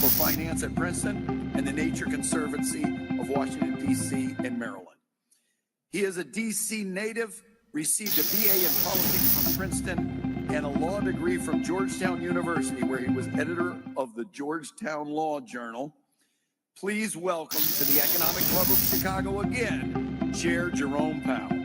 for Finance at Princeton and the Nature Conservancy of Washington, D.C. and Maryland. He is a D.C. native, received a BA in politics from Princeton and a law degree from Georgetown University, where he was editor of the Georgetown Law Journal. Please welcome to the Economic Club of Chicago again, Chair Jerome Powell.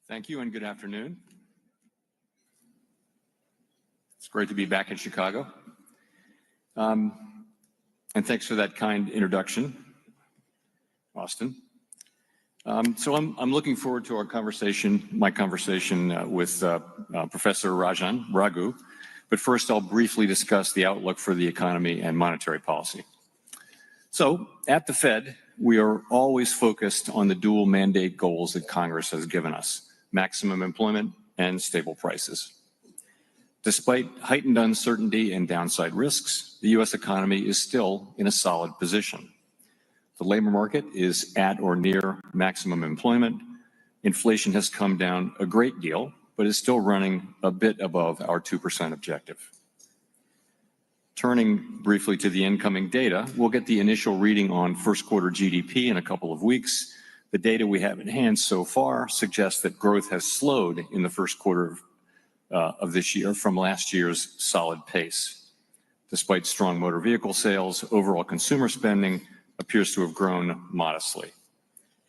Thank you and good afternoon. It's great to be back in Chicago. And thanks for that kind introduction, Austin. So I'm looking forward to my conversation with Professor Rajan Raghu. But first, I'll briefly discuss the outlook for the economy and monetary policy. So at the Fed, we are always focused on the dual mandate goals that Congress has given us: maximum employment and stable prices. Despite heightened uncertainty and downside risks, the U.S. economy is still in a solid position. The labor market is at or near maximum employment. Inflation has come down a great deal, but is still running a bit above our 2% objective. Turning briefly to the incoming data, we'll get the initial reading on first quarter GDP in a couple of weeks. The data we have in hand so far suggests that growth has slowed in the first quarter of this year from last year's solid pace. Despite strong motor vehicle sales, overall consumer spending appears to have grown modestly.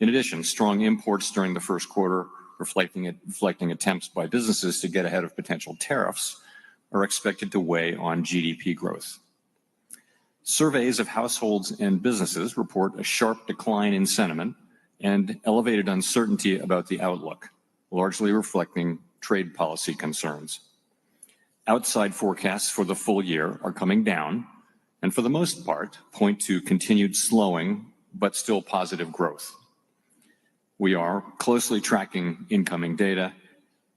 In addition, strong imports during the first quarter, reflecting attempts by businesses to get ahead of potential tariffs, are expected to weigh on GDP growth. Surveys of households and businesses report a sharp decline in sentiment and elevated uncertainty about the outlook, largely reflecting trade policy concerns. Outside forecasts for the full year are coming down, and for the most part, point to continued slowing, but still positive growth. We are closely tracking incoming data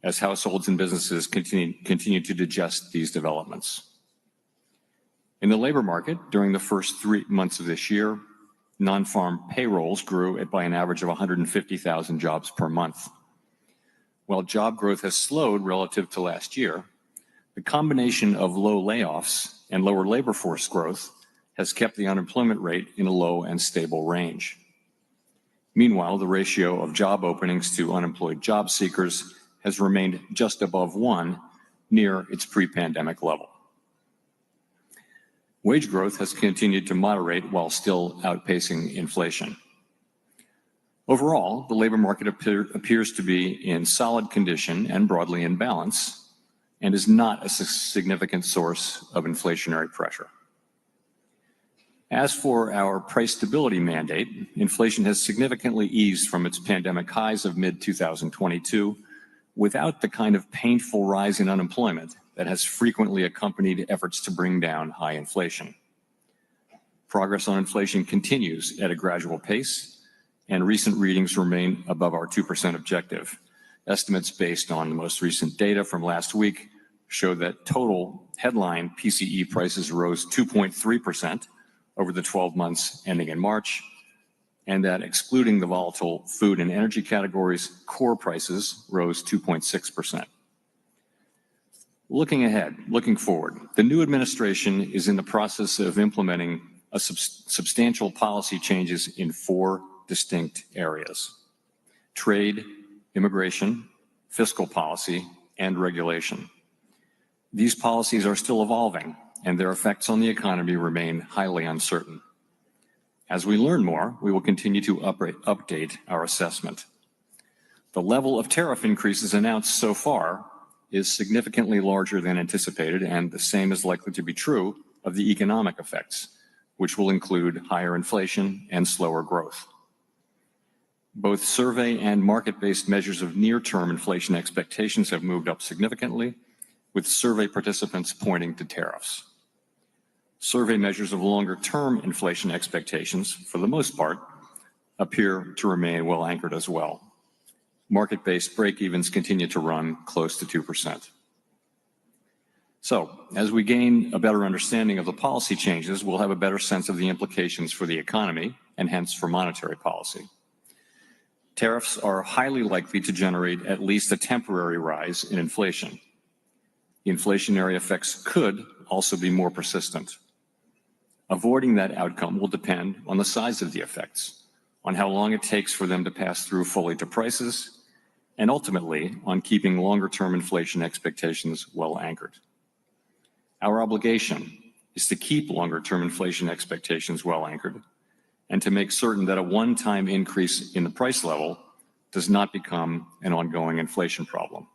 as households and businesses continue to digest these developments. In the labor market, during the first 3 months of this year, non-farm payrolls grew by an average of 150,000 jobs per month. While job growth has slowed relative to last year, the combination of low layoffs and lower labor force growth has kept the unemployment rate in a low and stable range. Meanwhile, the ratio of job openings to unemployed job seekers has remained just above 1, near its pre-pandemic level. Wage growth has continued to moderate while still outpacing inflation. Overall, the labor market appears to be in solid condition and broadly in balance, and is not a significant source of inflationary pressure. As for our price stability mandate, inflation has significantly eased from its pandemic highs of mid-2022 without the kind of painful rise in unemployment that has frequently accompanied efforts to bring down high inflation. Progress on inflation continues at a gradual pace, and recent readings remain above our 2% objective. Estimates based on the most recent data from last week show that total headline PCE prices rose 2.3% over the 12 months ending in March, and that excluding the volatile food and energy categories, core prices rose 2.6%. Looking forward, the new administration is in the process of implementing substantial policy changes in 4 distinct areas: trade, immigration, fiscal policy, and regulation. These policies are still evolving, and their effects on the economy remain highly uncertain. As we learn more, we will continue to update our assessment. The level of tariff increases announced so far is significantly larger than anticipated, and the same is likely to be true of the economic effects, which will include higher inflation and slower growth. Both survey and market-based measures of near-term inflation expectations have moved up significantly, with survey participants pointing to tariffs. Survey measures of longer-term inflation expectations, for the most part, appear to remain well anchored as well. Market-based break-evens continue to run close to 2%. So, as we gain a better understanding of the policy changes, we'll have a better sense of the implications for the economy and hence for monetary policy. Tariffs are highly likely to generate at least a temporary rise in inflation. The inflationary effects could also be more persistent. Avoiding that outcome will depend on the size of the effects, on how long it takes for them to pass through fully to prices, and ultimately on keeping longer-term inflation expectations well anchored. Our obligation is to keep longer-term inflation expectations well anchored and to make certain that a one-time increase in the price level does not become an ongoing inflation problem.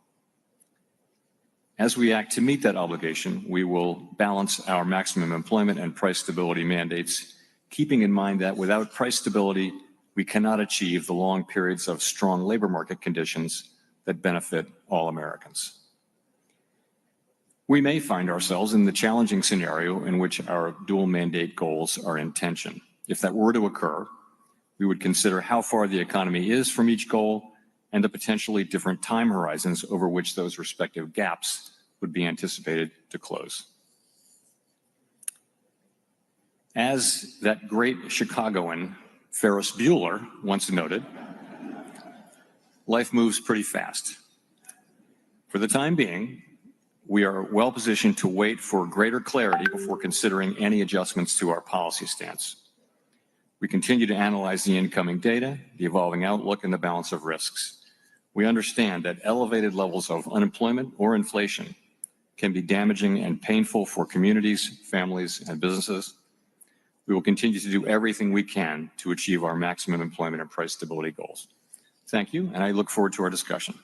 As we act to meet that obligation, we will balance our maximum employment and price stability mandates, keeping in mind that without price stability, we cannot achieve the long periods of strong labor market conditions that benefit all Americans. We may find ourselves in the challenging scenario in which our dual mandate goals are in tension. If that were to occur, we would consider how far the economy is from each goal and the potentially different time horizons over which those respective gaps would be anticipated to close. As that great Chicagoan Ferris Bueller once noted, life moves pretty fast. For the time being, we are well positioned to wait for greater clarity before considering any adjustments to our policy stance. We continue to analyze the incoming data, the evolving outlook, and the balance of risks. We understand that elevated levels of unemployment or inflation can be damaging and painful for communities, families, and businesses. We will continue to do everything we can to achieve our maximum employment and price stability goals. Thank you, and I look forward to our discussion.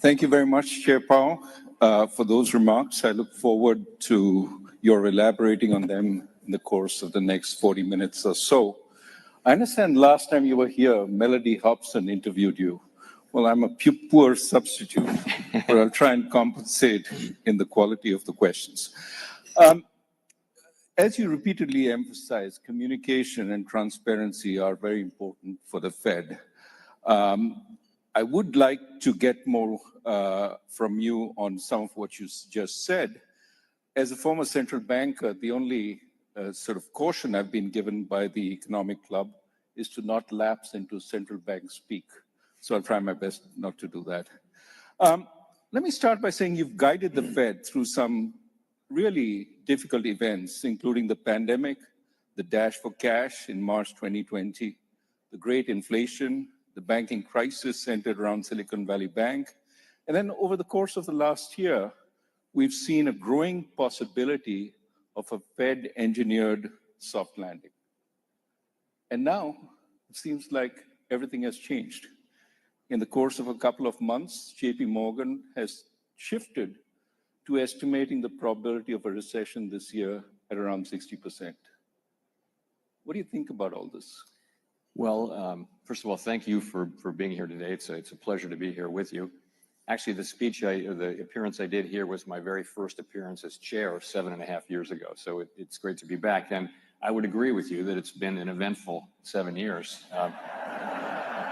Thank you very much, Chair Powell, for those remarks. I look forward to your elaborating on them in the course of the next 40 minutes or so. I understand last time you were here, Melody Hobson interviewed you. Well, I'm a poor substitute, but I'll try and compensate in the quality of the questions. As you repeatedly emphasize, communication and transparency are very important for the Fed. I would like to get more from you on some of what you just said. As a former central banker, the only sort of caution I've been given by the Economic Club is to not lapse into central bank speak. So I'll try my best not to do that. Let me start by saying you've guided the Fed through some really difficult events, including the pandemic, the dash for cash in March 2020, the great inflation, the banking crisis centered around Silicon Valley Bank. And then over the course of the last year, we've seen a growing possibility of a Fed-engineered soft landing. And now it seems like everything has changed. In the course of a couple of months, JP Morgan has shifted to estimating the probability of a recession this year at around 60%. What do you think about all this? Well, first of all, thank you for being here today. It's a pleasure to be here with you. Actually, the appearance I did here was my very first appearance as chair 7.5 years ago. So it's great to be back. And I would agree with you that it's been an eventful 7 years.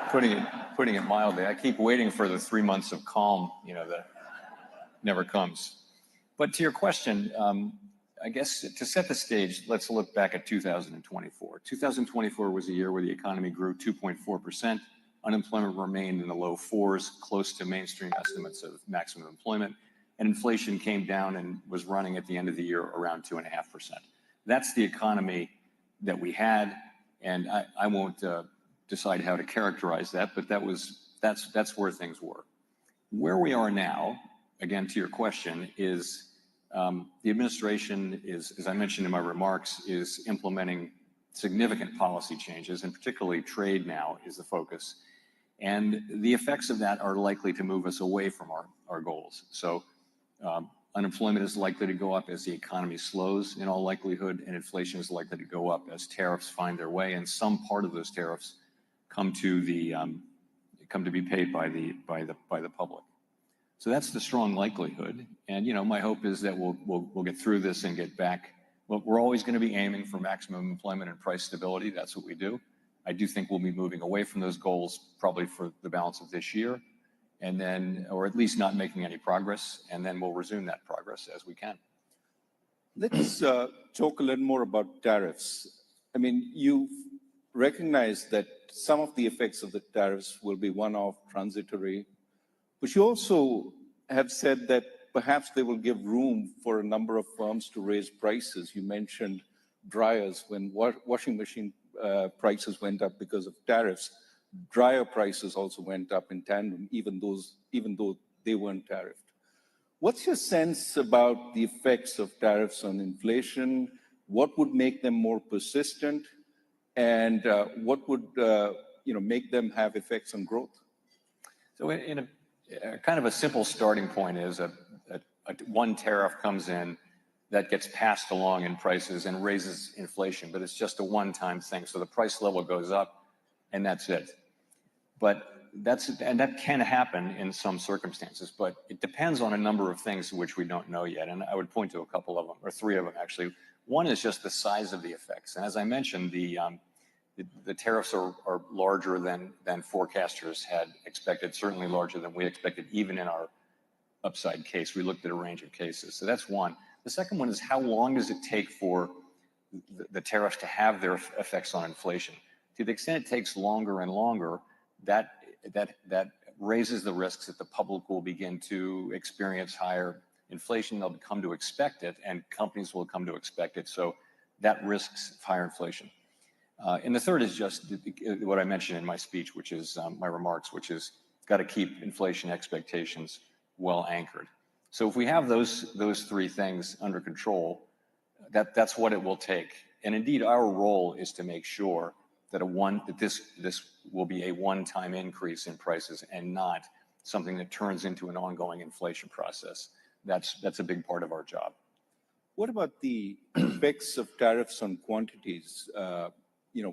Putting it mildly, I keep waiting for the 3 months of calm, that never comes. But to your question, I guess to set the stage, let's look back at 2024. 2024 was a year where the economy grew 2.4%. Unemployment remained in the low fours, close to mainstream estimates of maximum employment, and inflation came down and was running at the end of the year around 2.5%. That's the economy that we had, and I won't decide how to characterize that, but that's where things were. Where we are now, again to your question, is the administration is, as I mentioned in my remarks, is implementing significant policy changes, and particularly trade now is the focus. And the effects of that are likely to move us away from our goals. So unemployment is likely to go up as the economy slows in all likelihood, and inflation is likely to go up as tariffs find their way, and some part of those tariffs come to be paid by the public. So that's the strong likelihood. And, my hope is that we'll get through this and get back. Well, we're always going to be aiming for maximum employment and price stability. That's what we do. I do think we'll be moving away from those goals probably for the balance of this year, and then, or at least not making any progress, and then we'll resume that progress as we can. Let's talk a little more about tariffs. I mean, you recognize that some of the effects of the tariffs will be one-off, transitory, but you also have said that perhaps they will give room for a number of firms to raise prices. You mentioned dryers. When washing machine prices went up because of tariffs, dryer prices also went up in tandem, even though they weren't tariffed. What's your sense about the effects of tariffs on inflation? What would make them more persistent? And what would make them have effects on growth? So in a kind of a simple starting point is one tariff comes in that gets passed along in prices and raises inflation, but it's just a one-time thing. So the price level goes up and that's it. But that can happen in some circumstances, but it depends on a number of things which we don't know yet. And I would point to a couple of them, or three of them actually. One is just the size of the effects. And as I mentioned, the tariffs are larger than forecasters had expected, certainly larger than we expected, even in our upside case. We looked at a range of cases. So that's one. The second one is how long does it take for the tariffs to have their effects on inflation? To the extent it takes longer and longer, that raises the risks that the public will begin to experience higher inflation. They'll come to expect it, and companies will come to expect it. So that risks higher inflation. And the third is just what I mentioned in my speech, which is my remarks, which is got to keep inflation expectations well anchored. So if we have those three things under control, that's what it will take. And indeed, our role is to make sure that this will be a one-time increase in prices and not something that turns into an ongoing inflation process. That's a big part of our job. What about the effects of tariffs on quantities?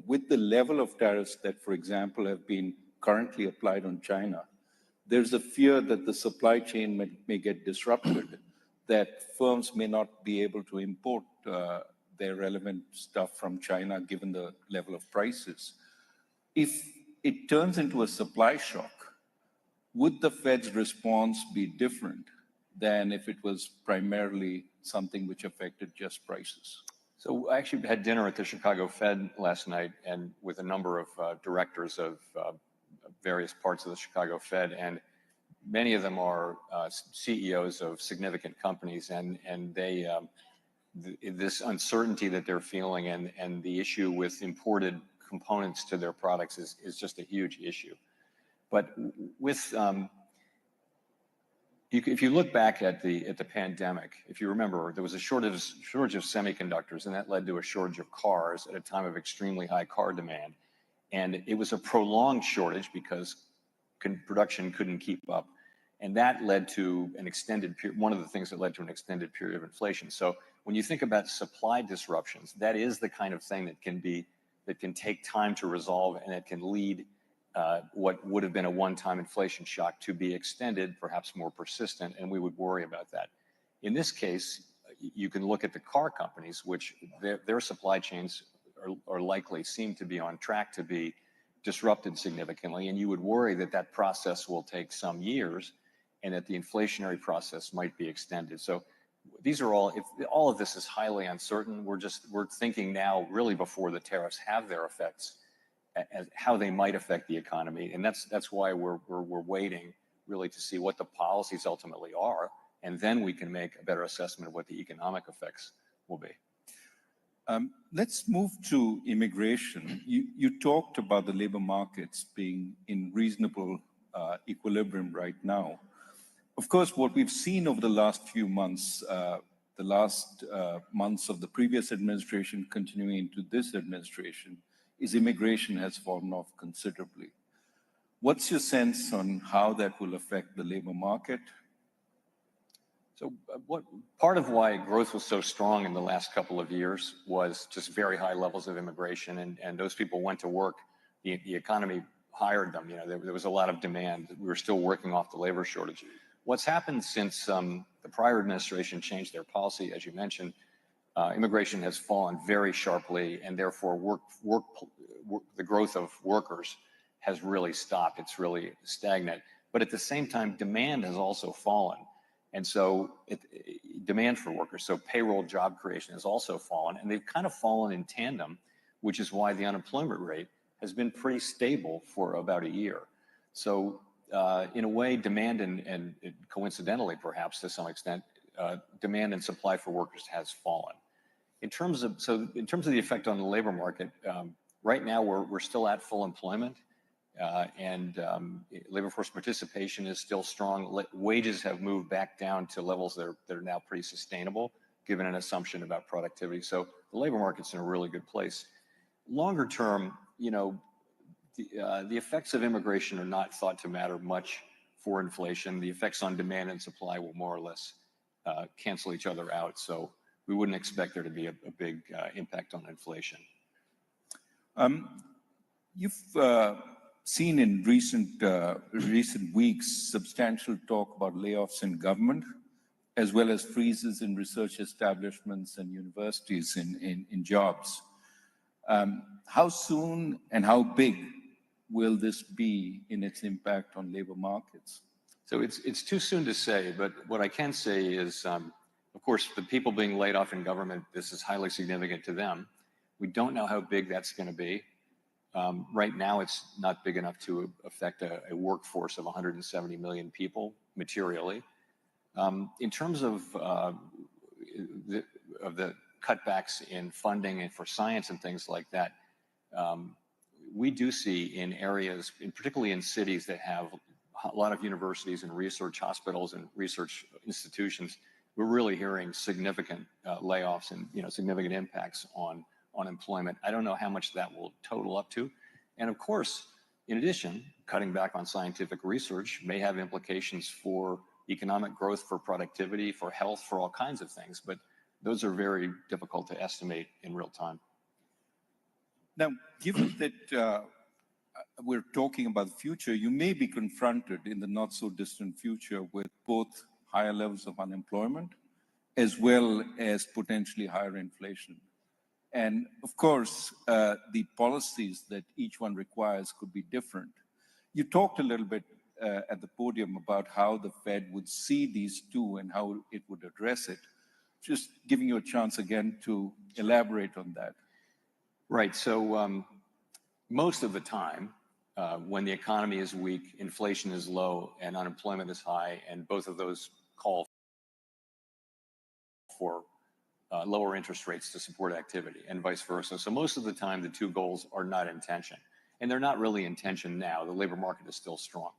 With the level of tariffs that, for example, have been currently applied on China, there's a fear that the supply chain may get disrupted, that firms may not be able to import their relevant stuff from China given the level of prices. If it turns into a supply shock, would the Fed's response be different than if it was primarily something which affected just prices? So I actually had dinner at the Chicago Fed last night and with a number of directors of various parts of the Chicago Fed, and many of them are CEOs of significant companies, and they this uncertainty that they're feeling and the issue with imported components to their products is just a huge issue. But with if you look back at the pandemic, if you remember, there was a shortage of semiconductors, and that led to a shortage of cars at a time of extremely high car demand. And it was a prolonged shortage because production couldn't keep up. And that led to an extended period, one of the things that led to an extended period of inflation. So when you think about supply disruptions, that is the kind of thing that can take time to resolve, and it can lead what would have been a one-time inflation shock to be extended, perhaps more persistent, and we would worry about that. In this case, you can look at the car companies, which their supply chains are likely seem to be on track to be disrupted significantly, and you would worry that process will take some years and that the inflationary process might be extended. So these are all of this is highly uncertain. We're thinking now really before the tariffs have their effects, as how they might affect the economy. And that's why we're waiting really to see what the policies ultimately are, and then we can make a better assessment of what the economic effects will be. Let's move to immigration. You talked about the labor markets being in reasonable equilibrium right now. Of course, what we've seen over the last few months, months of the previous administration continuing into this administration, is immigration has fallen off considerably. What's your sense on how that will affect the labor market? So part of why growth was so strong in the last couple of years was just very high levels of immigration, and those people went to work. The economy hired them. There was a lot of demand. We were still working off the labor shortage. what's happened since the prior administration changed their policy, as you mentioned, immigration has fallen very sharply, and therefore the growth of workers has really stopped. It's really stagnant. But at the same time, demand has also fallen. And so demand for workers, so payroll job creation has also fallen, and they've kind of fallen in tandem, which is why the unemployment rate has been pretty stable for about a year. So in a way, demand and coincidentally, perhaps to some extent, demand and supply for workers has fallen. In terms of the effect on the labor market, right now we're still at full employment, and labor force participation is still strong. Wages have moved back down to levels that are now pretty sustainable, given an assumption about productivity. So the labor market's in a really good place. Longer term, the effects of immigration are not thought to matter much for inflation. The effects on demand and supply will more or less cancel each other out. So we wouldn't expect there to be a big impact on inflation. You've seen in recent weeks substantial talk about layoffs in government, as well as freezes in research establishments and universities in jobs. How soon and how big will this be in its impact on labor markets? So it's too soon to say, but what I can say is, of course, the people being laid off in government, this is highly significant to them. We don't know how big that's going to be. Right now, it's not big enough to affect a workforce of 170 million people materially. In terms of the cutbacks in funding and for science and things like that, we do see in areas, particularly in cities that have a lot of universities and research hospitals and research institutions, we're really hearing significant layoffs and significant impacts on employment. I don't know how much that will total up to. And of course, in addition, cutting back on scientific research may have implications for economic growth, for productivity, for health, for all kinds of things. But those are very difficult to estimate in real time. Now, given that we're talking about the future, you may be confronted in the not so distant future with both higher levels of unemployment as well as potentially higher inflation. And of course, the policies that each one requires could be different. You talked a little bit at the podium about how the Fed would see these two and how it would address it. Just giving you a chance again to elaborate on that. Right. So most of the time, when the economy is weak, inflation is low, and unemployment is high, and both of those call for lower interest rates to support activity, and vice versa. So most of the time, the two goals are not in tension, and they're not really in tension now. The labor market is still strong,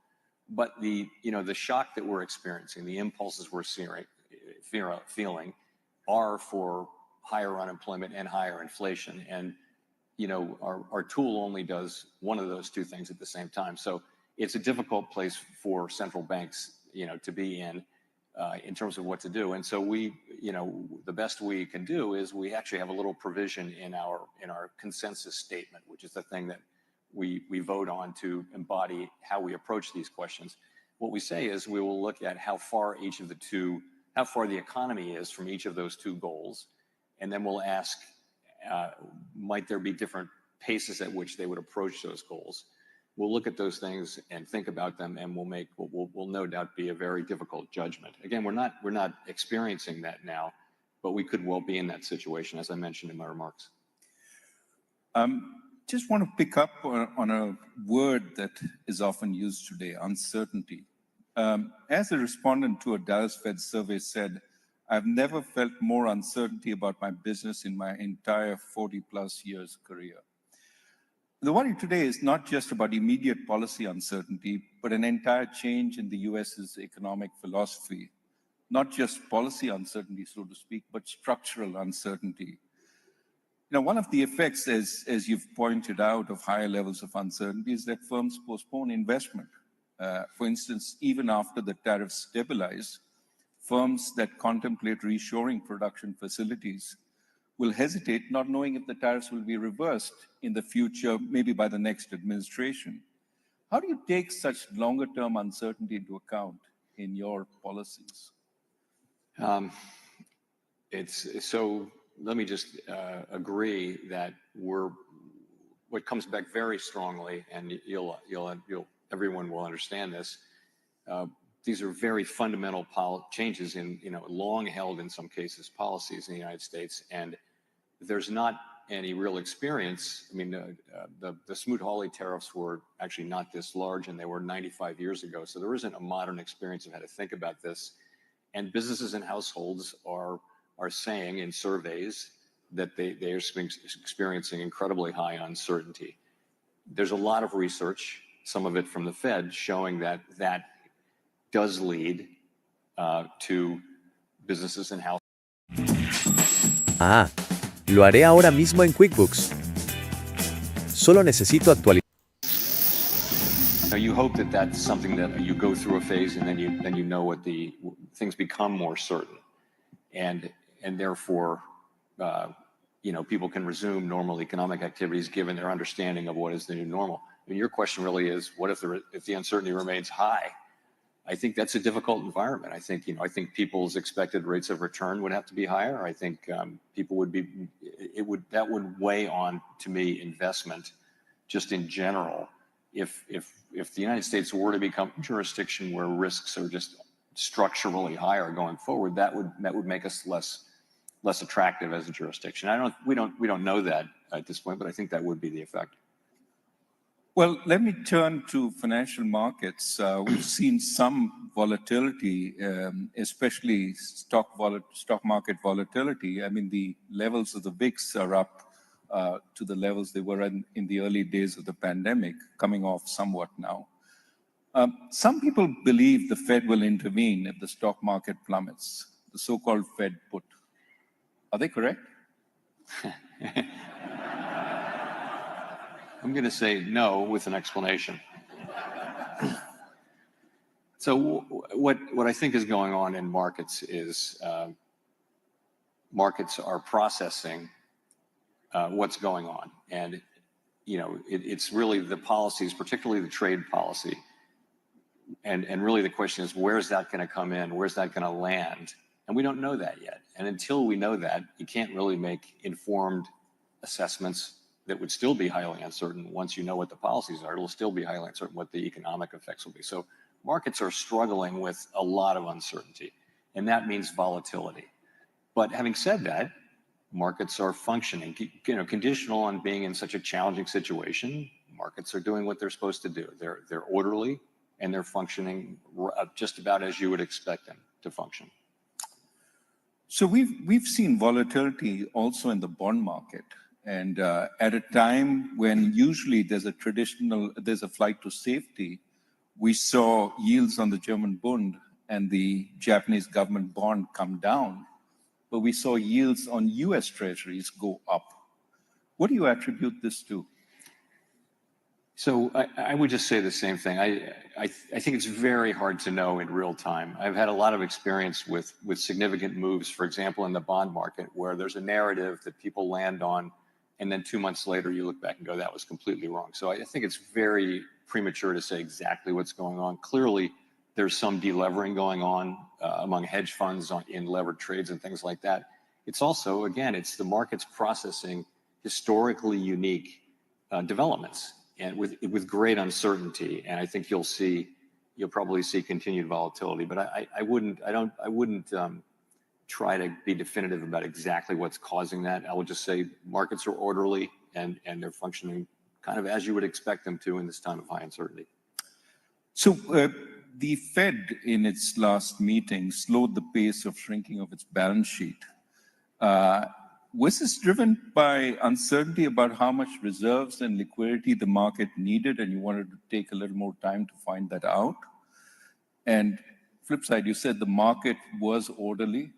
but the shock that we're experiencing, the impulses we're feeling, are for higher unemployment and higher inflation, and our tool only does one of those two things at the same time. So it's a difficult place for central banks, to be in terms of what to do. And so the best we can do is we actually have a little provision in our consensus statement, which is the thing that we vote on to embody how we approach these questions. What we say is we will look at how far the economy is from each of those two goals, and then we'll ask, might there be different paces at which they would approach those goals? We'll look at those things and think about them, and we'll no doubt be a very difficult judgment. Again, we're not experiencing that now, but we could well be in that situation, as I mentioned in my remarks. Just want to pick up on a word that is often used today: uncertainty. As a respondent to a Dallas Fed survey said, "I've never felt more uncertainty about my business in my entire 40-plus years career." The worry today is not just about immediate policy uncertainty, but an entire change in the US's economic philosophy. Not just policy uncertainty, so to speak, but structural uncertainty. One of the effects, as you've pointed out, of higher levels of uncertainty is that firms postpone investment. For instance, even after the tariffs stabilize, firms that contemplate reshoring production facilities will hesitate, not knowing if the tariffs will be reversed in the future, maybe by the next administration. How do you take such longer-term uncertainty into account in your policies? So let me just agree that what comes back very strongly, and everyone will understand this. These are very fundamental changes in, long held in some cases policies in the United States, and there's not any real experience. I mean, the Smoot-Hawley tariffs were actually not this large, and they were 95 years ago. So there isn't a modern experience of how to think about this. And businesses and households are saying in surveys that they are experiencing incredibly high uncertainty. There's a lot of research, some of it from the Fed, showing that does lead to businesses and households. Lo haré ahora mismo en QuickBooks. Solo necesito actualizar. You hope that that's something that you go through a phase, and then you know what things become more certain, and therefore, people can resume normal economic activities given their understanding of what is the new normal. I mean, your question really is, what if the uncertainty remains high? I think that's a difficult environment. I think people's expected rates of return would have to be higher. I think people that would weigh on, to me, investment just in general. If the United States were to become a jurisdiction where risks are just structurally higher going forward, that would make us less attractive as a jurisdiction. We don't know that at this point, but I think that would be the effect. Well, let me turn to financial markets. We've seen some volatility, especially stock market volatility. I mean, the levels of the VIX are up to the levels they were in the early days of the pandemic, coming off somewhat now. Some people believe the Fed will intervene if the stock market plummets, the so-called Fed put. Are they correct? I'm going to say no with an explanation. So what I think is going on in markets is markets are processing what's going on. And, it's really the policies, particularly the trade policy. And really the question is, where's that going to come in? Where's that going to land? And we don't know that yet. And until we know that, you can't really make informed assessments that would still be highly uncertain. Once you know what the policies are, it'll still be highly uncertain what the economic effects will be. So markets are struggling with a lot of uncertainty, and that means volatility. But having said that, markets are functioning, conditional on being in such a challenging situation. Markets are doing what they're supposed to do. They're orderly, and they're functioning just about as you would expect them to function. So we've seen volatility also in the bond market. And at a time when usually there's a flight to safety, we saw yields on the German Bund and the Japanese government bond come down, but we saw yields on US treasuries go up. What do you attribute this to? So I would just say the same thing. I think it's very hard to know in real time. I've had a lot of experience with significant moves, for example, in the bond market, where there's a narrative that people land on, and then 2 months later, you look back and go, that was completely wrong. So I think it's very premature to say exactly what's going on. Clearly, there's some delevering going on among hedge funds in levered trades and things like that. It's also, again, it's the markets processing historically unique developments and with great uncertainty. And I think you'll probably see continued volatility. But I wouldn't try to be definitive about exactly what's causing that. I would just say markets are orderly and they're functioning kind of as you would expect them to in this time of high uncertainty. So the Fed in its last meeting slowed the pace of shrinking of its balance sheet. Was this driven by uncertainty about how much reserves and liquidity the market needed, and you wanted to take a little more time to find that out? And flip side, you said the market was orderly.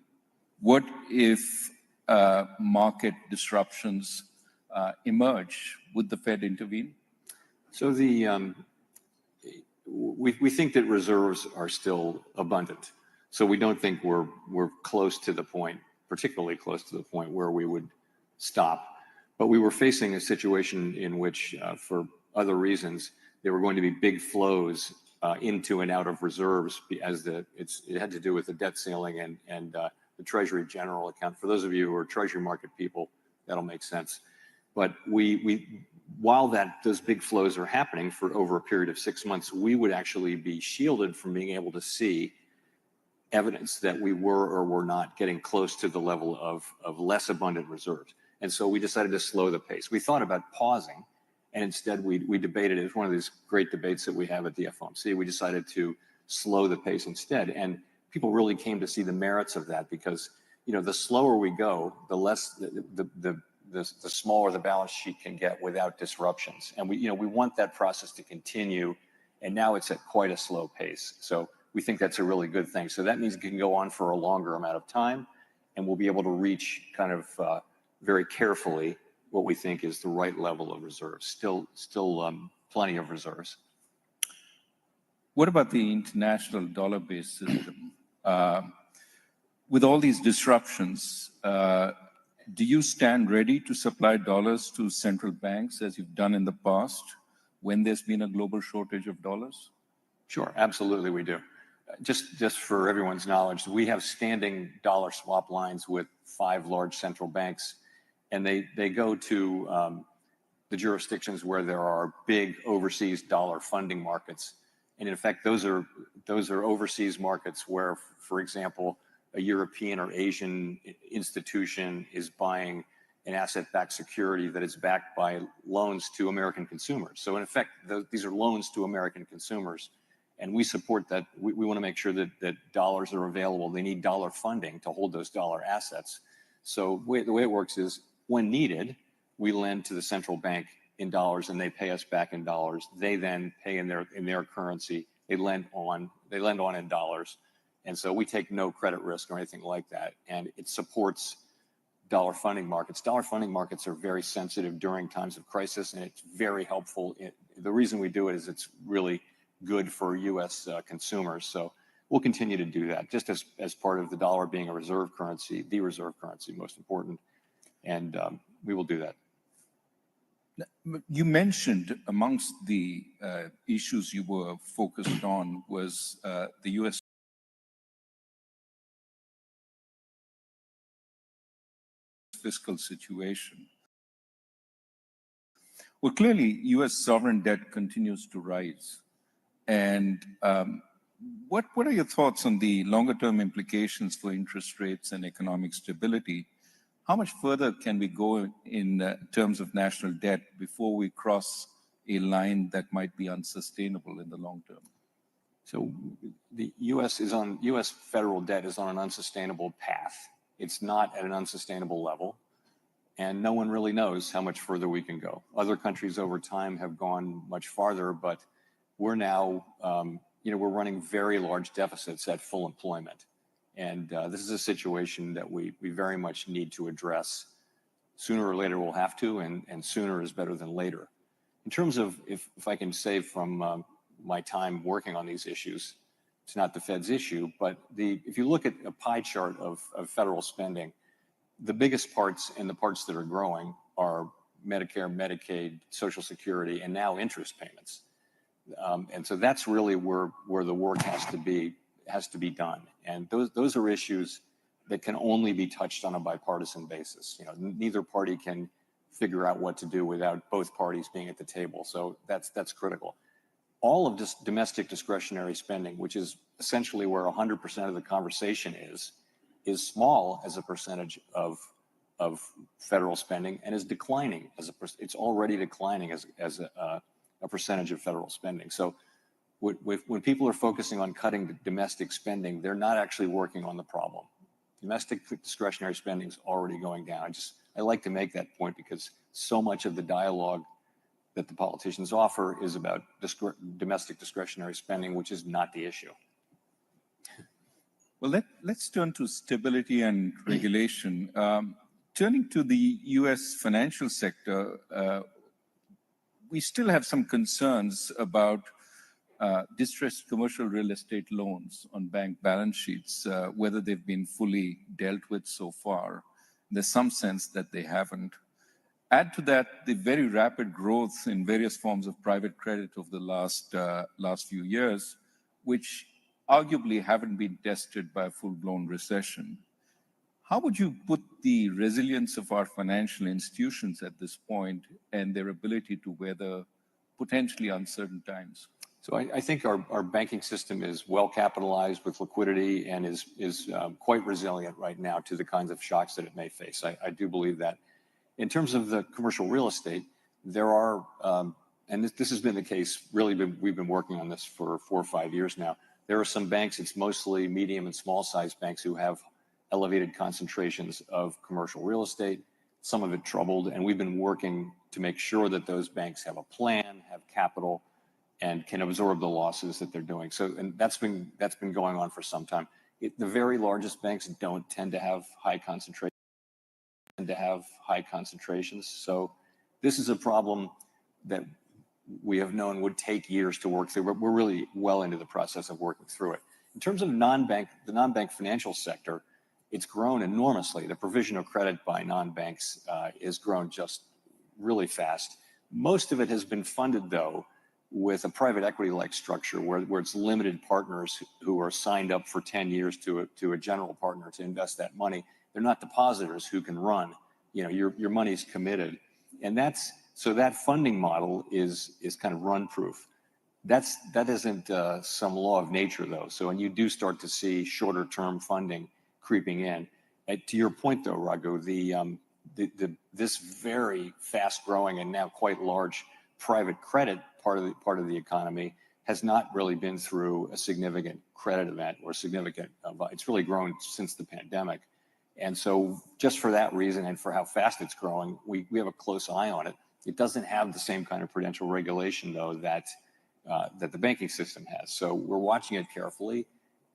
What if market disruptions emerge? Would the Fed intervene? So we think that reserves are still abundant. So we don't think we're close to the point, particularly close to the point where we would stop. But we were facing a situation in which, for other reasons, there were going to be big flows into and out of reserves as it had to do with the debt ceiling and the Treasury General account. For those of you who are Treasury market people, that'll make sense. But while those big flows are happening for over a period of 6 months, we would actually be shielded from being able to see evidence that we were or were not getting close to the level of less abundant reserves. And so we decided to slow the pace. We thought about pausing, and instead we debated it. It's one of these great debates that we have at the FOMC. We decided to slow the pace instead. And people really came to see the merits of that because, the slower we go, the less the smaller the balance sheet can get without disruptions. And we want that process to continue. And now it's at quite a slow pace. So we think that's a really good thing. So that means it can go on for a longer amount of time, and we'll be able to reach kind of very carefully what we think is the right level of reserves. Still plenty of reserves. What about the international dollar-based system? With all these disruptions, do you stand ready to supply dollars to central banks as you've done in the past when there's been a global shortage of dollars? Sure, absolutely we do. Just for everyone's knowledge, we have standing dollar swap lines with 5 large central banks, and they go to the jurisdictions where there are big overseas dollar funding markets. And in fact, those are overseas markets where, for example, a European or Asian institution is buying an asset-backed security that is backed by loans to American consumers. So in effect, these are loans to American consumers. And we support that. We want to make sure that dollars are available. They need dollar funding to hold those dollar assets. So the way it works is when needed, we lend to the central bank in dollars and they pay us back in dollars. They then pay in their currency. They lend on in dollars. And so we take no credit risk or anything like that. And it supports dollar funding markets. Dollar funding markets are very sensitive during times of crisis, and it's very helpful. The reason we do it is it's really good for U.S. Consumers. So we'll continue to do that, just as part of the dollar being a reserve currency, the reserve currency, most important. And we will do that. You mentioned amongst the issues you were focused on was the U.S. fiscal situation. Well, clearly, U.S. sovereign debt continues to rise. And what are your thoughts on the longer-term implications for interest rates and economic stability? How much further can we go in terms of national debt before we cross a line that might be unsustainable in the long term? So the U.S. federal debt is on an unsustainable path. It's not at an unsustainable level, and no one really knows how much further we can go. Other countries over time have gone much farther, but we're now, we're running very large deficits at full employment. And this is a situation that we very much need to address. Sooner or later we'll have to, and sooner is better than later. In terms of, if I can say from my time working on these issues, it's not the Fed's issue, but if you look at a pie chart of federal spending, the biggest parts and the parts that are growing are Medicare, Medicaid, Social Security, and now interest payments. And so that's really where the work has to be done. And those are issues that can only be touched on a bipartisan basis. Neither party can figure out what to do without both parties being at the table. So that's critical. All of this domestic discretionary spending, which is essentially where 100% of the conversation is small as a percentage of federal spending and is declining it's already declining as a percentage of federal spending. So when people are focusing on cutting the domestic spending, they're not actually working on the problem. Domestic discretionary spending is already going down. I like to make that point because so much of the dialogue that the politicians offer is about domestic discretionary spending, which is not the issue. Well, let's turn to stability and regulation. Turning to the U.S. financial sector, we still have some concerns about distressed commercial real estate loans on bank balance sheets, whether they've been fully dealt with so far. There's some sense that they haven't. Add to that the very rapid growth in various forms of private credit over the last few years, which arguably haven't been tested by a full-blown recession. How would you put the resilience of our financial institutions at this point and their ability to weather potentially uncertain times? So I think our banking system is well capitalized with liquidity and is quite resilient right now to the kinds of shocks that it may face. I do believe that. In terms of the commercial real estate, there are, and this has been the case, really we've been working on this for 4 or 5 years now. There are some banks, it's mostly medium and small size banks who have elevated concentrations of commercial real estate, some of it troubled, and we've been working to make sure that those banks have a plan, have capital, and can absorb the losses that they're doing. So, and that's been going on for some time. The very largest banks don't tend to have high concentrations. So this is a problem that we have known would take years to work through. We're really well into the process of working through it. In terms of the non-bank financial sector, it's grown enormously. The provision of credit by non-banks has grown just really fast. Most of it has been funded, though, with a private equity-like structure where it's limited partners who are signed up for 10 years to a general partner to invest that money. They're not depositors who can run. You know, your money's committed, and so that funding model is kind of run-proof. That isn't some law of nature, though. So when you do start to see shorter-term funding creeping in, to your point, though, Raghu, this very fast-growing and now quite large private credit part of the economy has not really been through a significant credit event or significant. It's really grown since the pandemic. And so just for that reason and for how fast it's growing, we have a close eye on it. It doesn't have the same kind of prudential regulation, though, that the banking system has. So we're watching it carefully.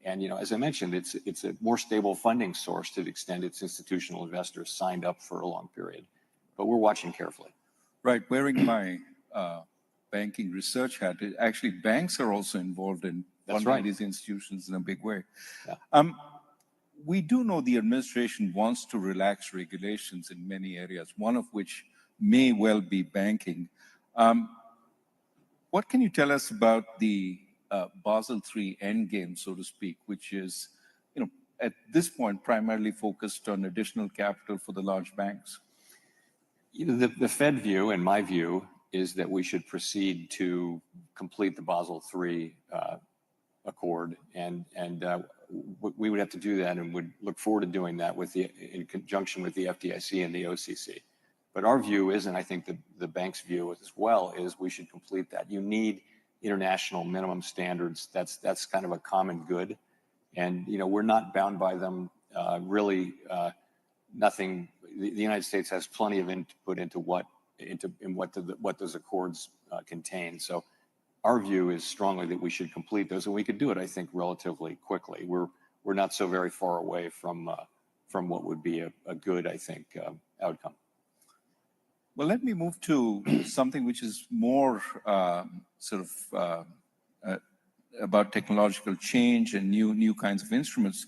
And, you know, as I mentioned, it's a more stable funding source to the extent its institutional investors signed up for a long period. But we're watching carefully. Right. Wearing my banking research hat, actually banks are also involved in funding these institutions in a big way. Yeah. We do know the administration wants to relax regulations in many areas, one of which may well be banking. What can you tell us about the Basel III endgame, so to speak, which is, you know, at this point primarily focused on additional capital for the large banks? You know, the Fed view and my view is that we should proceed to complete the Basel III accord, and we would have to do that and would look forward to doing that in conjunction with the FDIC and the OCC. But our view is, and I think the bank's view as well, is we should complete that. You need international minimum standards. That's kind of a common good, and you know we're not bound by them. Nothing. The United States has plenty of input into what those accords contain. So our view is strongly that we should complete those, and we could do it, I think, relatively quickly. We're not so very far away from what would be a good, I think, outcome. Well, let me move to something which is more about technological change and new kinds of instruments,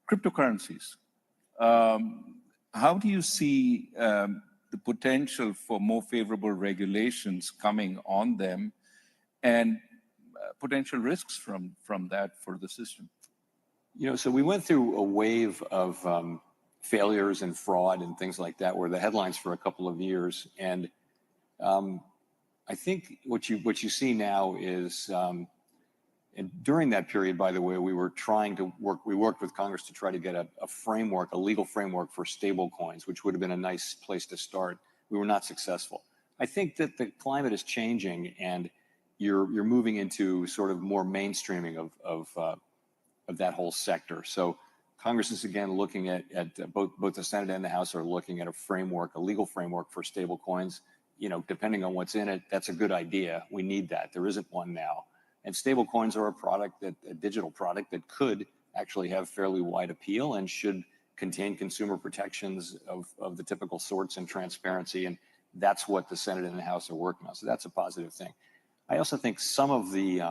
cryptocurrencies. How do you see the potential for more favorable regulations coming on them and potential risks from that for the system? You know, so we went through a wave of failures and fraud and things like that were the headlines for a couple of years. And I think what you see now is, and during that period, by the way, we worked with Congress to try to get a legal framework for stable coins, which would have been a nice place to start. We were not successful. I think that the climate is changing and you're moving into sort of more mainstreaming of that whole sector. So Congress is again looking at both the Senate and the House are looking at a legal framework for stable coins. You know, depending on what's in it, that's a good idea. We need that. There isn't one now. And stable coins are a digital product that could actually have fairly wide appeal and should contain consumer protections of the typical sorts and transparency. And that's what the Senate and the House are working on. So that's a positive thing. I also think some of the,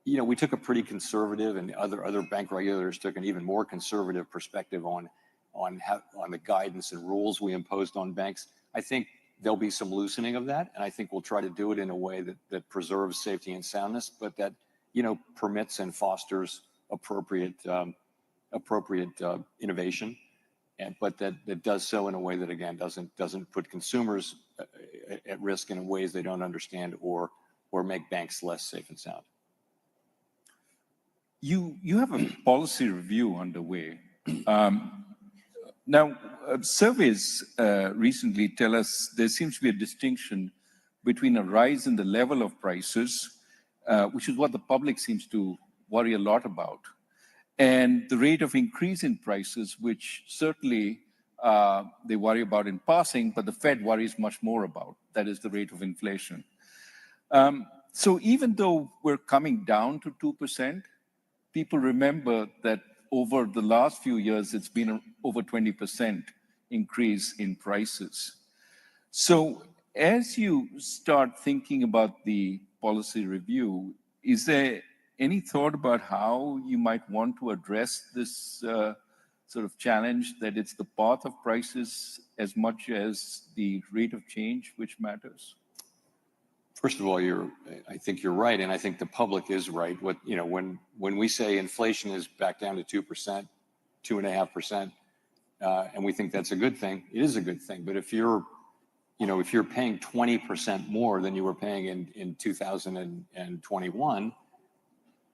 we took a pretty conservative, and other bank regulators took an even more conservative perspective on the guidance and rules we imposed on banks. I think there'll be some loosening of that, and I think we'll try to do it in a way that preserves safety and soundness, but that, permits and fosters appropriate innovation, but that does so in a way that, again, doesn't put consumers at risk in ways they don't understand or make banks less safe and sound. You have a policy review underway. Now, surveys recently tell us there seems to be a distinction between a rise in the level of prices, which is what the public seems to worry a lot about, and the rate of increase in prices, which certainly they worry about in passing, but the Fed worries much more about. That is the rate of inflation. So even though we're coming down to 2%, people remember that over the last few years, it's been over 20% increase in prices. So as you start thinking about the policy review, is there any thought about how you might want to address this sort of challenge that it's the path of prices as much as the rate of change which matters? First of all, I think you're right, and I think the public is right. When we say inflation is back down to 2%, 2.5%, and we think that's a good thing, it is a good thing. But if you're paying 20% more than you were paying in 2021,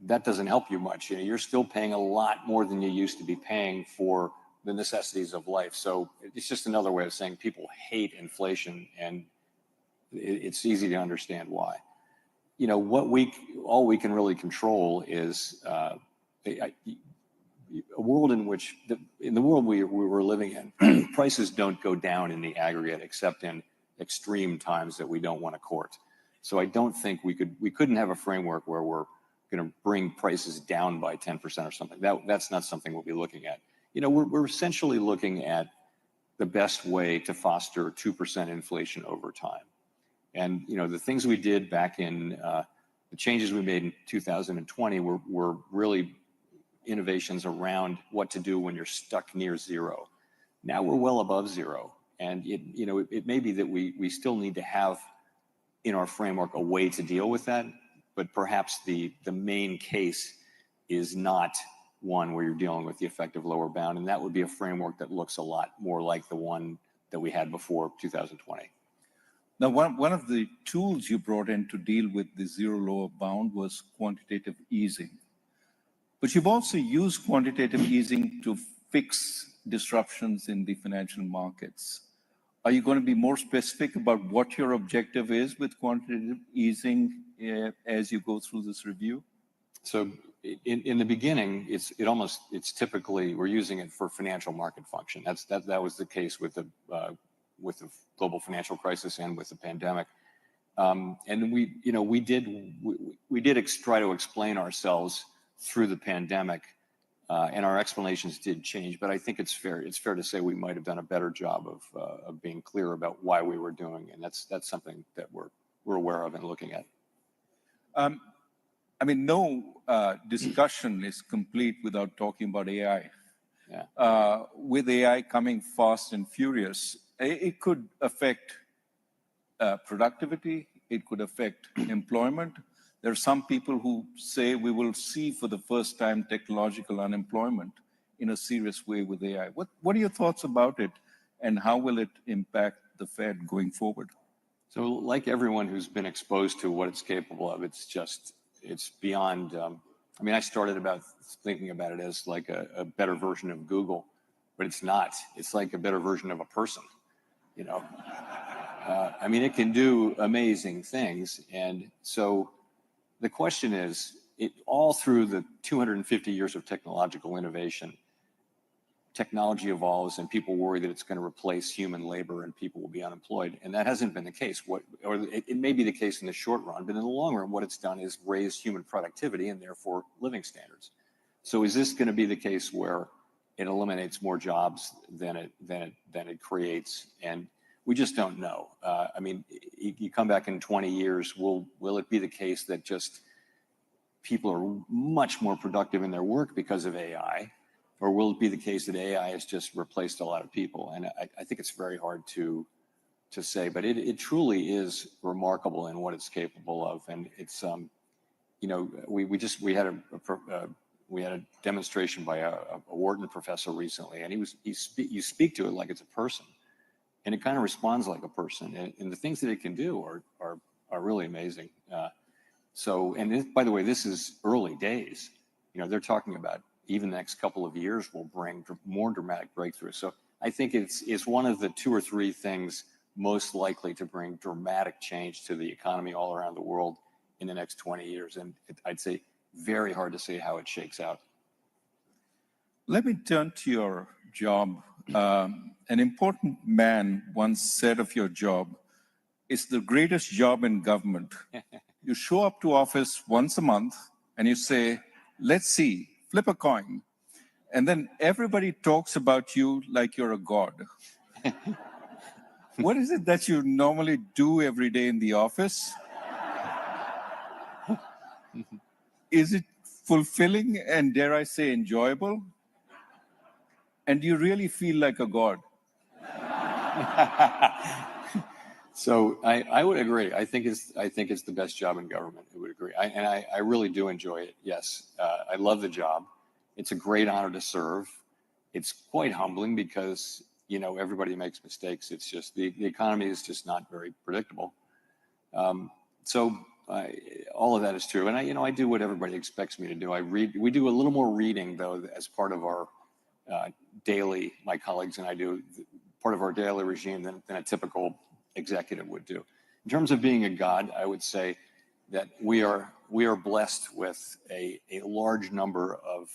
that doesn't help you much. You're still paying a lot more than you used to be paying for the necessities of life. So it's just another way of saying people hate inflation, and it's easy to understand why. All we can really control is a world in which, in the world we were living in, prices don't go down in the aggregate except in extreme times that we don't want to court. So I don't think we couldn't have a framework where we're going to bring prices down by 10% or something. That's not something we'll be looking at. We're essentially looking at the best way to foster 2% inflation over time. And, the things we did back in, the changes we made in 2020 were really innovations around what to do when you're stuck near zero. Now we're well above zero. And, it may be that we still need to have in our framework a way to deal with that, but perhaps the main case is not one where you're dealing with the effective lower bound. And that would be a framework that looks a lot more like the one that we had before 2020. Now, one of the tools you brought in to deal with the zero lower bound was quantitative easing. But you've also used quantitative easing to fix disruptions in the financial markets. Are you going to be more specific about what your objective is with quantitative easing as you go through this review? So in the beginning, it's typically we're using it for financial market function. That was the case with the global financial crisis and with the pandemic. And we did try to explain ourselves through the pandemic, and our explanations did change. But I think it's fair to say we might have done a better job of being clear about why we were doing, and that's something that we're aware of and looking at. No discussion is complete without talking about AI. Yeah. With AI coming fast and furious, it could affect productivity. It could affect employment. There are some people who say we will see for the first time technological unemployment in a serious way with AI. What are your thoughts about it, and how will it impact the Fed going forward? So like everyone who's been exposed to what it's capable of, it's beyond, I started thinking about it as like a better version of Google, but it's not. It's like a better version of a person, it can do amazing things. And so the question is, all through the 250 years of technological innovation, technology evolves and people worry that it's going to replace human labor and people will be unemployed. And that hasn't been the case. It may be the case in the short run, but in the long run, what it's done is raise human productivity and therefore living standards. So is this going to be the case where it eliminates more jobs than it creates? And we just don't know. You come back in 20 years, will it be the case that just people are much more productive in their work because of AI? Or will it be the case that AI has just replaced a lot of people? And I think it's very hard to to say, but it truly is remarkable in what it's capable of. And it's, you know, we had a demonstration by a Wharton professor recently, and you speak to it like it's a person, and it kind of responds like a person, and the things that it can do are really amazing. By the way, this is early days. You know, they're talking about even the next couple of years will bring more dramatic breakthroughs. So I think it's one of the 2 or 3 things most likely to bring dramatic change to the economy all around the world in the next 20 years. And I'd say very hard to say how it shakes out. Let me turn to your job. An important man once said of your job, it's the greatest job in government. You show up to office once a month and you say, let's see, flip a coin. And then everybody talks about you like you're a god. What is it that you normally do every day in the office? Is it fulfilling and, dare I say, enjoyable? And do you really feel like a god? So I would agree. I think it's the best job in government. I would agree. I really do enjoy it. Yes, I love the job. It's a great honor to serve. It's quite humbling because, you know, everybody makes mistakes. It's just the economy is just not very predictable. All of that is true. And I do what everybody expects me to do. I read. We do a little more reading though as part of our daily. My colleagues and I do part of our daily regime than a typical executive would do. In terms of being a god, I would say that we are blessed with a large number of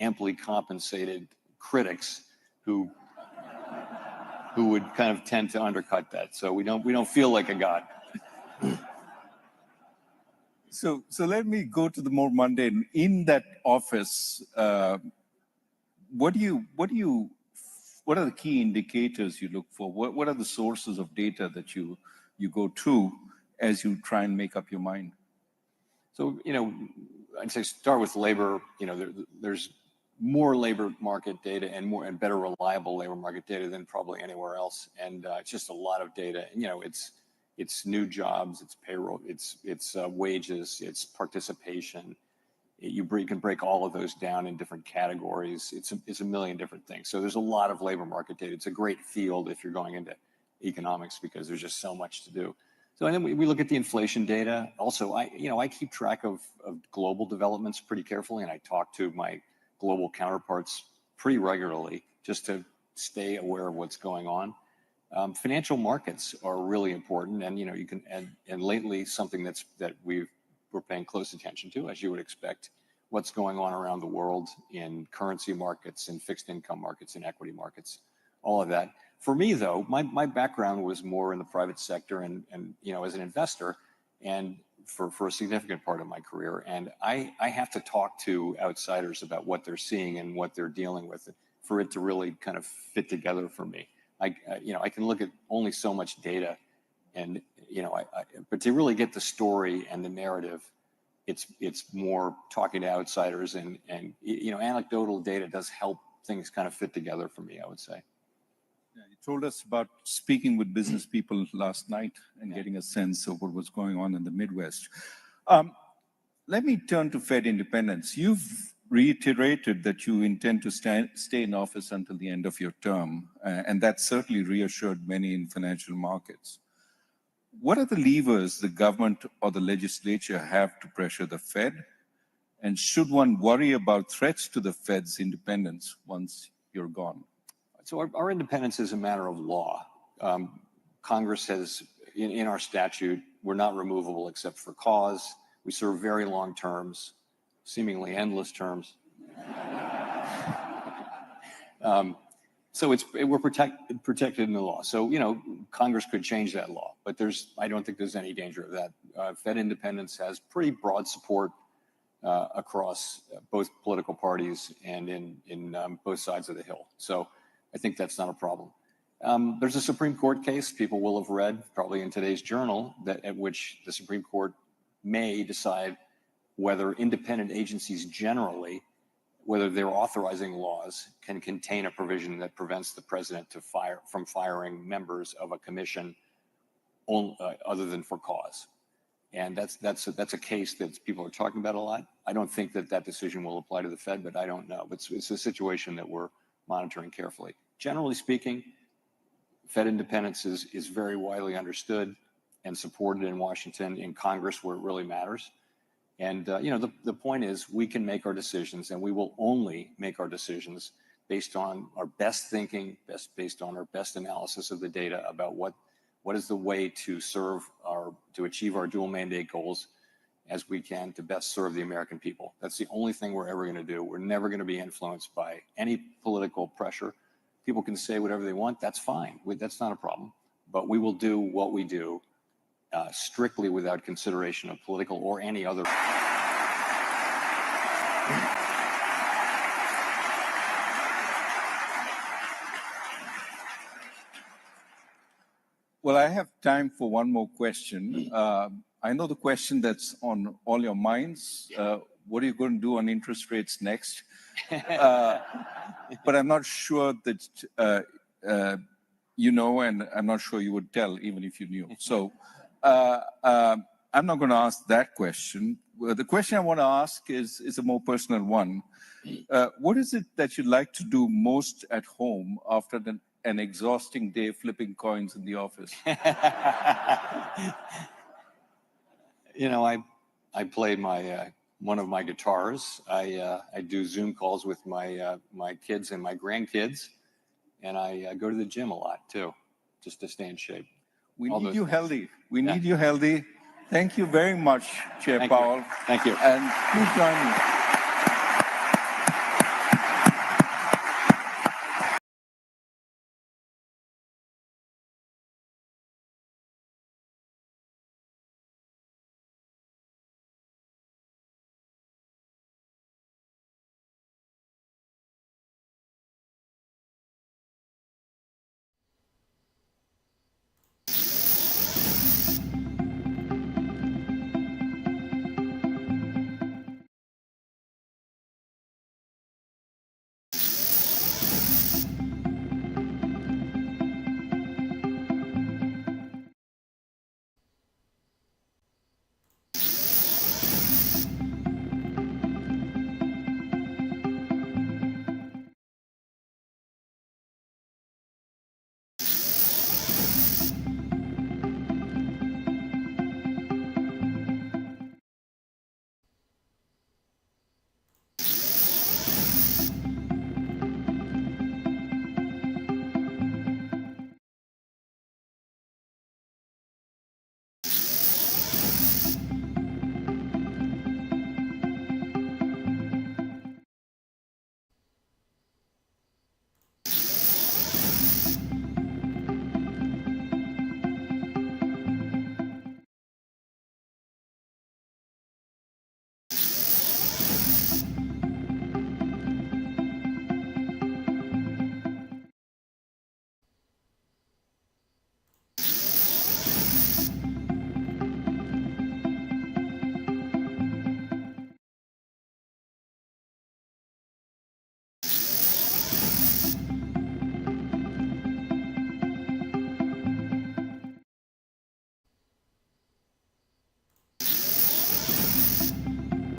amply compensated critics who would kind of tend to undercut that. So we don't feel like a god. So let me go to the more mundane. In that office, what are the key indicators you look for? What are the sources of data that you go to as you try and make up your mind? So, you know, I'd say start with labor. You know, there's more labor market data and better reliable labor market data than probably anywhere else. And it's just a lot of data. And, you know, it's new jobs, it's payroll, it's wages, it's participation. You can break all of those down in different categories. It's a million different things. So there's a lot of labor market data. It's a great field if you're going into economics because there's just so much to do. So and then we look at the inflation data. Also, I keep track of global developments pretty carefully, and I talk to my global counterparts pretty regularly just to stay aware of what's going on. Financial markets are really important, and you know you can and lately something that we're paying close attention to, as you would expect, what's going on around the world in currency markets, in fixed income markets, in equity markets, all of that. For me, though, my background was more in the private sector and you know, as an investor, and for a significant part of my career. And I have to talk to outsiders about what they're seeing and what they're dealing with for it to really kind of fit together for me. I can look at only so much data, and you know, but to really get the story and the narrative, it's more talking to outsiders, and you know, anecdotal data does help things kind of fit together for me, I would say. Yeah, you told us about speaking with business people last night and getting a sense of what was going on in the Midwest. Let me turn to Fed independence. You've reiterated that you intend to stay in office until the end of your term, and that certainly reassured many in financial markets. What are the levers the government or the legislature have to pressure the Fed? And should one worry about threats to the Fed's independence once you're gone? So our independence is a matter of law. Congress has, in our statute, we're not removable except for cause. We serve very long terms, seemingly endless terms. So we're protected in the law. So, you know, Congress could change that law, but I don't think there's any danger of that. Fed independence has pretty broad support across both political parties and in both sides of the Hill. So I think that's not a problem. There's a Supreme Court case people will have read probably in today's journal at which the Supreme Court may decide whether independent agencies generally whether they're authorizing laws can contain a provision that prevents the president from firing members of a commission other than for cause. And that's a case that people are talking about a lot. I don't think that decision will apply to the Fed, but I don't know. It's a situation that we're monitoring carefully. Generally speaking, Fed independence is very widely understood and supported in Washington, in Congress, where it really matters. And the point is, we can make our decisions, and we will only make our decisions based on our best thinking, based on our best analysis of the data about what is the way to achieve our dual mandate goals as we can to best serve the American people. That's the only thing we're ever going to do. We're never going to be influenced by any political pressure. People can say whatever they want. That's fine. That's not a problem. But we will do what we do strictly without consideration of political or any other. Well, I have time for one more question. I know the question that's on all your minds. What are you going to do on interest rates next? But I'm not sure that you know, and I'm not sure you would tell even if you knew. So I'm not going to ask that question. The question I want to ask is a more personal one. What is it that you'd like to do most at home after an exhausting day flipping coins in the office? I play one of my guitars. I do Zoom calls with my kids and my grandkids, and I go to the gym a lot too, just to stay in shape. We need you healthy. We need you healthy. Thank you very much, Chair Powell. Thank you. And please join me.